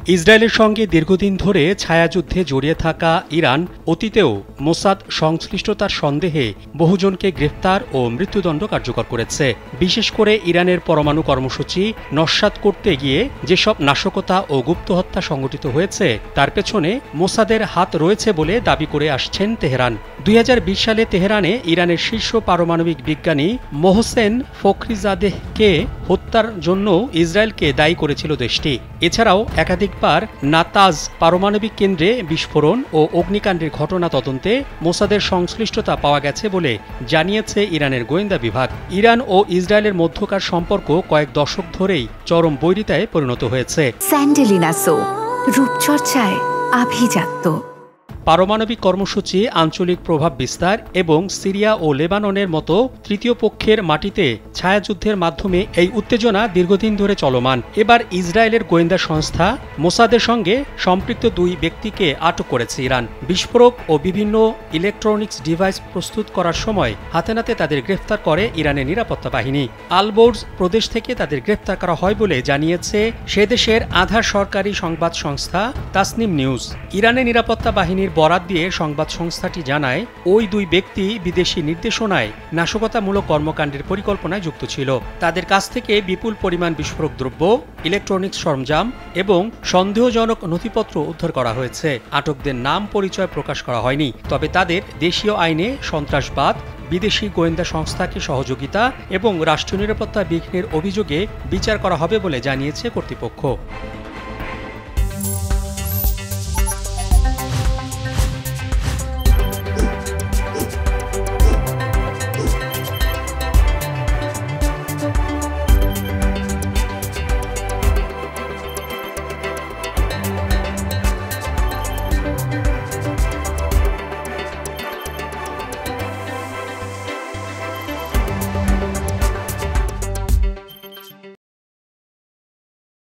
ইসরায়েলের সঙ্গে দীর্ঘদিন ধরে ছায়াযুদ্ধে জড়িয়ে থাকা ইরান অতীতেও মোসাদ সংশ্লিষ্টতার সন্দেহে বহুজনকে গ্রেফতার ও মৃত্যুদণ্ড কার্যকর করেছে। বিশেষ করে ইরানের পরমাণু কর্মসূচি নস্যাৎ করতে গিয়ে যেসব নাশকতা ও গুপ্ত হত্যা সংঘটিত হয়েছে তার পেছনে মোসাদের হাত রয়েছে বলে দাবি করে আসছেন তেহরান। 2020 সালে তেহরানে ইরানের শীর্ষ পারমাণবিক বিজ্ঞানী মোহসেন ফখরিজাদেহকে হত্যার জন্য ইসরায়েলকে দায়ী করেছিল দেশটি। এছাড়াও একাধিকবার নাতাজ পারমাণবিক কেন্দ্রে বিস্ফোরণ ও অগ্নিকাণ্ডের ঘটনা তদন্তে মোসাদের সংশ্লিষ্টতা পাওয়া গেছে বলে জানিয়েছে ইরানের গোয়েন্দা বিভাগ। ইরান ও ইসরায়েলের মধ্যকার সম্পর্ক কয়েক দশক ধরেই চরম বৈরিতায় পরিণত হয়েছে। স্যান্ডেলিনা সো, রূপচর্চায় আভিজাত্য। পারমাণবিক কর্মসূচি, আঞ্চলিক প্রভাব বিস্তার এবং সিরিয়া ও লেবাননের মতো তৃতীয় পক্ষের মাটিতে ছায়াযুদ্ধের মাধ্যমে এই উত্তেজনা দীর্ঘদিন ধরে চলমান। এবার ইসরায়েলের গোয়েন্দা সংস্থা মোসাদের সঙ্গে সম্পৃক্ত দুই ব্যক্তিকে আটক করেছে ইরান। বিস্ফোরক ও বিভিন্ন ইলেকট্রনিক্স ডিভাইস প্রস্তুত করার সময় হাতে নাতে তাদের গ্রেফতার করে ইরানের নিরাপত্তা বাহিনী। আলবোর্জ প্রদেশ থেকে তাদের গ্রেফতার করা হয় বলে জানিয়েছে সে দেশের আধা সরকারি সংবাদ সংস্থা তাসনিম নিউজ। ইরানের নিরাপত্তা বাহিনীর বরাত দিয়ে সংবাদ সংস্থাটি জানায়, ওই দুই ব্যক্তি বিদেশি নির্দেশনায় নাশকতামূলক কর্মকাণ্ডের পরিকল্পনায় যুক্ত ছিল। তাদের কাছ থেকে বিপুল পরিমাণ বিস্ফোরক দ্রব্য, ইলেকট্রনিক্স সরঞ্জাম এবং সন্দেহজনক নথিপত্র উদ্ধার করা হয়েছে। আটকদের নাম পরিচয় প্রকাশ করা হয়নি, তবে তাদের দেশীয় আইনে সন্ত্রাসবাদ, বিদেশি গোয়েন্দা সংস্থাকে সহযোগিতা এবং রাষ্ট্রীয় নিরাপত্তা বিঘ্নের অভিযোগে বিচার করা হবে বলে জানিয়েছে কর্তৃপক্ষ।